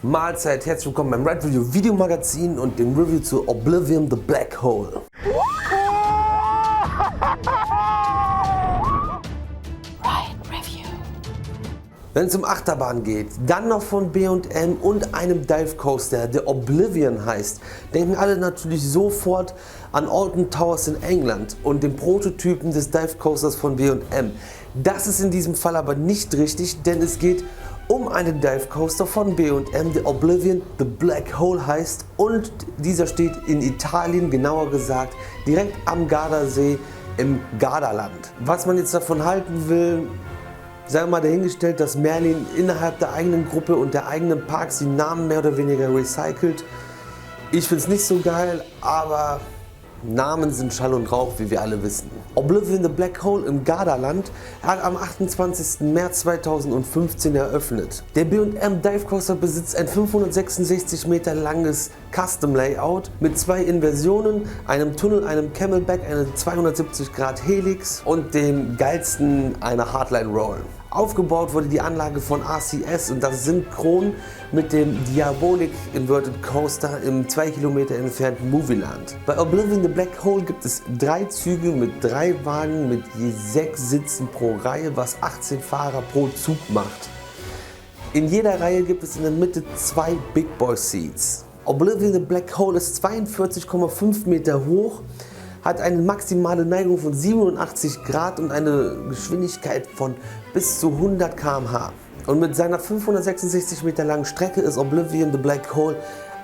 Mahlzeit, herzlich willkommen beim Ride Review Videomagazin und dem Review zu Oblivion The Black Hole. Wenn es um Achterbahn geht, dann noch von B&M und einem Dive Coaster, der Oblivion heißt, denken alle natürlich sofort an Alton Towers in England und den Prototypen des Dive Coasters von B&M. Das ist in diesem Fall aber nicht richtig, denn es geht um einen Dive Coaster von B&M, der Oblivion The Black Hole heißt, und dieser steht in Italien, genauer gesagt direkt am Gardasee im Gardaland. Was man jetzt davon halten will, sei mal dahingestellt, dass Merlin innerhalb der eigenen Gruppe und der eigenen Parks die Namen mehr oder weniger recycelt. Ich finde es nicht so geil, aber Namen sind Schall und Rauch, wie wir alle wissen. Oblivion The Black Hole im Gardaland hat am 28. März 2015 eröffnet. Der B&M Dive Coaster besitzt ein 566 Meter langes Custom Layout mit zwei Inversionen, einem Tunnel, einem Camelback, einer 270 Grad Helix und dem geilsten einer Hardline Roll. Aufgebaut wurde die Anlage von RCS und das synchron mit dem Diabolic Inverted Coaster im 2 Kilometer entfernten Movieland. Bei Oblivion The Black Hole gibt es 3 Züge mit 3 Wagen mit je 6 Sitzen pro Reihe, was 18 Fahrer pro Zug macht. In jeder Reihe gibt es in der Mitte 2 Big Boy Seats. Oblivion The Black Hole ist 42,5 Meter hoch, hat eine maximale Neigung von 87 Grad und eine Geschwindigkeit von bis zu 100 km/h. Und mit seiner 566 Meter langen Strecke ist Oblivion The Black Hole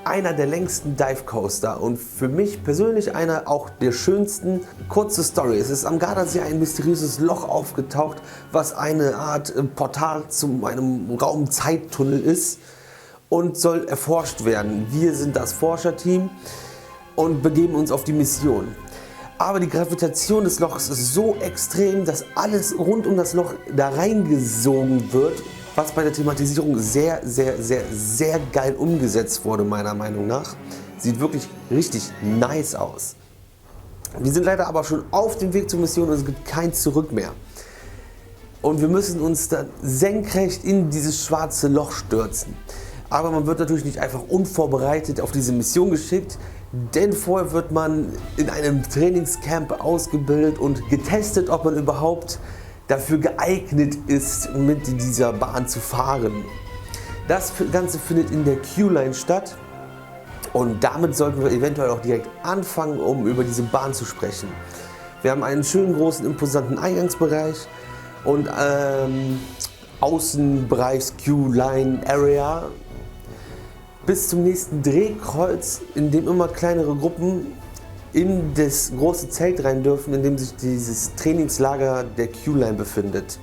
einer der längsten Dive Coaster und für mich persönlich einer auch der schönsten. Kurze Story: Es ist am Gardasee ein mysteriöses Loch aufgetaucht, was eine Art Portal zu einem Raumzeittunnel ist und soll erforscht werden. Wir sind das Forscherteam und begeben uns auf die Mission. Aber die Gravitation des Loches ist so extrem, dass alles rund um das Loch da reingesogen wird, was bei der Thematisierung sehr geil umgesetzt wurde, meiner Meinung nach. Sieht wirklich richtig nice aus. Wir sind leider aber schon auf dem Weg zur Mission und es gibt kein Zurück mehr. Und wir müssen uns dann senkrecht in dieses schwarze Loch stürzen. Aber man wird natürlich nicht einfach unvorbereitet auf diese Mission geschickt, denn vorher wird man in einem Trainingscamp ausgebildet und getestet, ob man überhaupt dafür geeignet ist, mit dieser Bahn zu fahren. Das Ganze findet in der Q-Line statt und damit sollten wir eventuell auch direkt anfangen, um über diese Bahn zu sprechen. Wir haben einen schönen großen imposanten Eingangsbereich und Außenbereichs Q-Line Area bis zum nächsten Drehkreuz, in dem immer kleinere Gruppen in das große Zelt rein dürfen, in dem sich dieses Trainingslager der Q-Line befindet.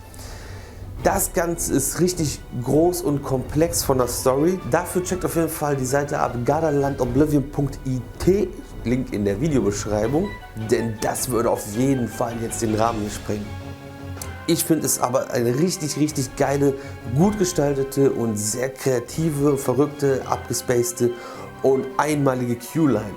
Das Ganze ist richtig groß und komplex von der Story. Dafür checkt auf jeden Fall die Seite ab gardalandoblivion.it, Link in der Videobeschreibung, denn das würde auf jeden Fall jetzt den Rahmen sprengen. Ich finde es aber eine richtig geile, gut gestaltete und sehr kreative, verrückte, abgespacede und einmalige Q-Line.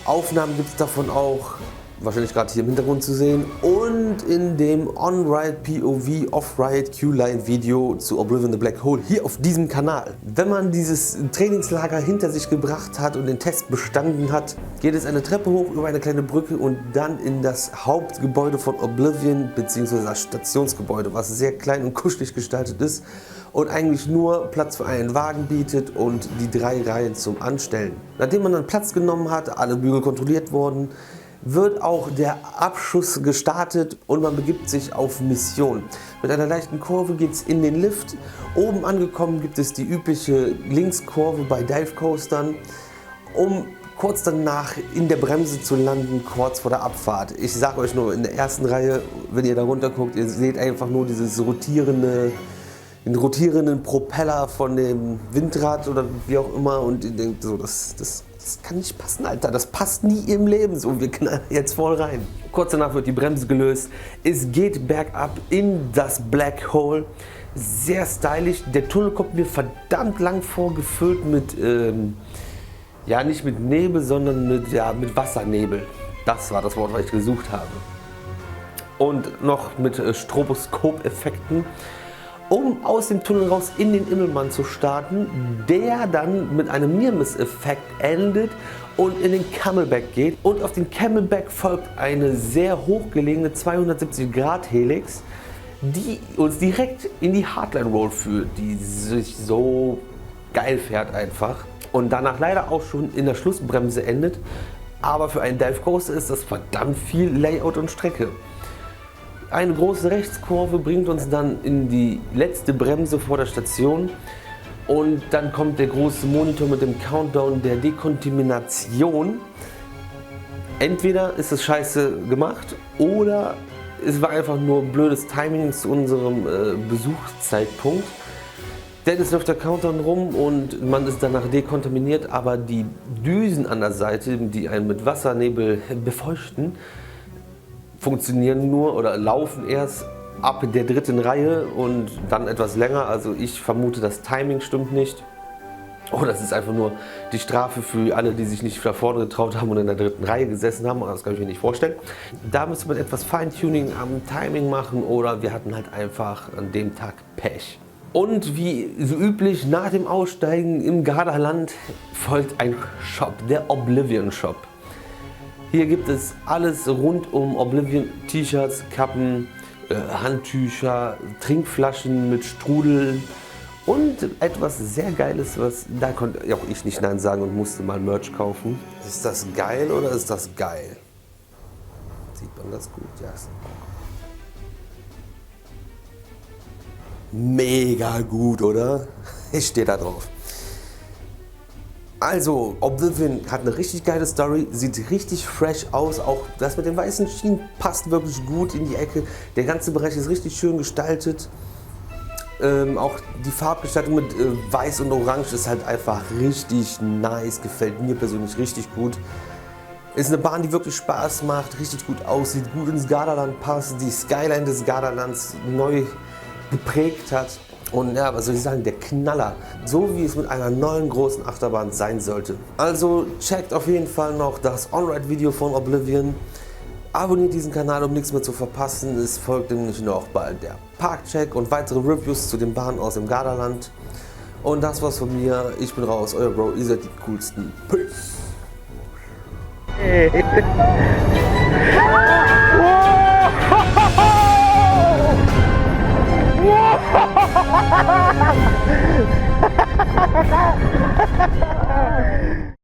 Aufnahmen gibt es davon auch, wahrscheinlich gerade hier im Hintergrund zu sehen, und in dem On-Ride POV Off-Ride Q-Line Video zu Oblivion The Black Hole hier auf diesem Kanal. Wenn man dieses Trainingslager hinter sich gebracht hat und den Test bestanden hat, geht es eine Treppe hoch über eine kleine Brücke und dann in das Hauptgebäude von Oblivion bzw. das Stationsgebäude, was sehr klein und kuschelig gestaltet ist und eigentlich nur Platz für einen Wagen bietet und die 3 Reihen zum Anstellen. Nachdem man dann Platz genommen hat, alle Bügel kontrolliert wurden, wird auch der Abschuss gestartet und man begibt sich auf Mission. Mit einer leichten Kurve geht es in den Lift. Oben angekommen gibt es die übliche Linkskurve bei Dive Coastern, um kurz danach in der Bremse zu landen, kurz vor der Abfahrt. Ich sage euch nur, in der ersten Reihe, wenn ihr da runter guckt, ihr seht einfach nur dieses den rotierenden Propeller von dem Windrad oder wie auch immer und ihr denkt so, das kann nicht passen, Alter, das passt nie im Leben so, wir knallen jetzt voll rein. Kurz danach wird die Bremse gelöst, es geht bergab in das Black Hole, sehr stylisch, der Tunnel kommt mir verdammt lang vor, gefüllt mit, ja nicht mit Nebel, sondern mit Wassernebel, das war das Wort, was ich gesucht habe. Und noch mit Stroboskop-Effekten. um aus dem Tunnel raus in den Immelmann zu starten, der dann mit einem Near-Miss-Effekt endet und in den Camelback geht. Und auf den Camelback folgt eine sehr hochgelegene 270°-Helix, die uns direkt in die Hardline Roll führt, die sich so geil fährt einfach und danach leider auch schon in der Schlussbremse endet. Aber für einen Dive Coaster ist das verdammt viel Layout und Strecke. Eine große Rechtskurve bringt uns dann in die letzte Bremse vor der Station und dann kommt der große Monitor mit dem Countdown der Dekontamination. Entweder ist es scheiße gemacht oder es war einfach nur blödes Timing zu unserem Besuchszeitpunkt. Denn es läuft der Countdown rum und man ist danach dekontaminiert, aber die Düsen an der Seite, die einen mit Wassernebel befeuchten, funktionieren nur oder laufen erst ab der dritten Reihe und dann etwas länger. Also ich vermute, das Timing stimmt nicht. Oder es ist einfach nur die Strafe für alle, die sich nicht nach vorne getraut haben und in der dritten Reihe gesessen haben. Das kann ich mir nicht vorstellen. Da müsste man etwas Feintuning am Timing machen oder wir hatten halt einfach an dem Tag Pech. Und wie so üblich nach dem Aussteigen im Gardaland folgt ein Shop, der Oblivion Shop. Hier gibt es alles rund um Oblivion, T-Shirts, Kappen, Handtücher, Trinkflaschen mit Strudel und etwas sehr Geiles, was da konnte auch ich nicht nein sagen und musste mal Merch kaufen. Ist das geil oder ist das geil? Sieht man das gut? Ja. Mega gut, oder? Ich stehe da drauf. Also, Oblivion hat eine richtig geile Story, sieht richtig fresh aus, auch das mit den weißen Schienen passt wirklich gut in die Ecke. Der ganze Bereich ist richtig schön gestaltet. Auch die Farbgestaltung mit Weiß und Orange ist halt einfach richtig nice, gefällt mir persönlich richtig gut. Ist eine Bahn, die wirklich Spaß macht, richtig gut aussieht, gut ins Gardaland passt, die Skyline des Gardalands neu geprägt hat. Und ja, was soll ich sagen, der Knaller, so wie es mit einer neuen großen Achterbahn sein sollte. Also checkt auf jeden Fall noch das On-Ride-Video von Oblivion. Abonniert diesen Kanal, um nichts mehr zu verpassen. Es folgt nämlich noch bald der Parkcheck und weitere Reviews zu den Bahnen aus dem Gardaland. Und das war's von mir. Ich bin raus, euer Bro, ihr seid die coolsten. Peace!